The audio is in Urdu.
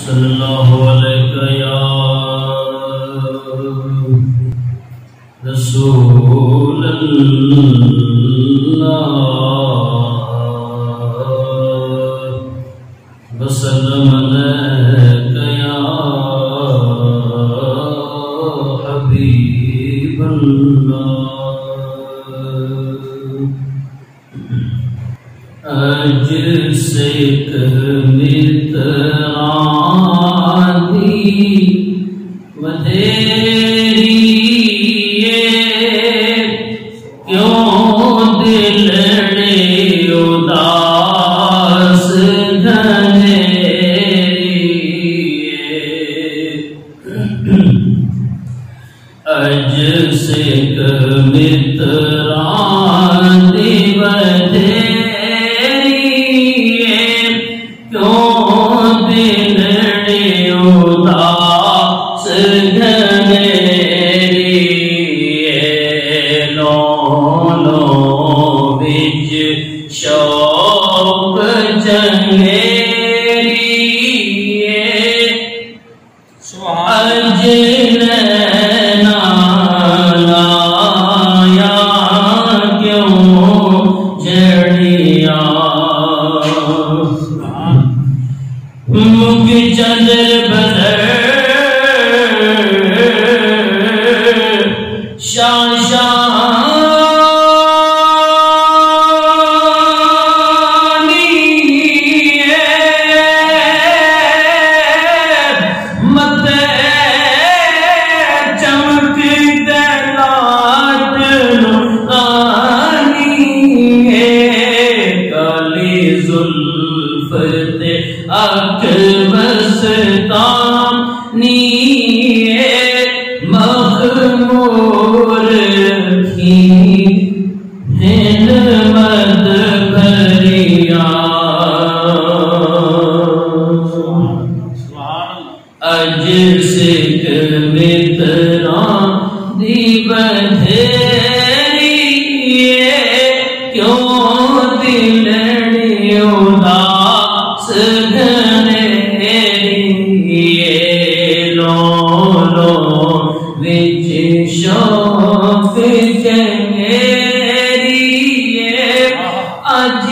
صلی اللہ علیہ یا رسول اللہ وسلم علیک یا حبیب اللہ اج سے مترانی ودیری کیوں دلڑے اداس اج سے مترانی ودیری کیوں دلڑے اداس شوق جنگیری اج نینا لایا کیوں جڑیا مگ چندر بدر شاہ اکبستانی مخمور کی ہند مد بھریا اج سکھ متران دی بدھیری کیوں دلڑی اداس شوق جنگیری اج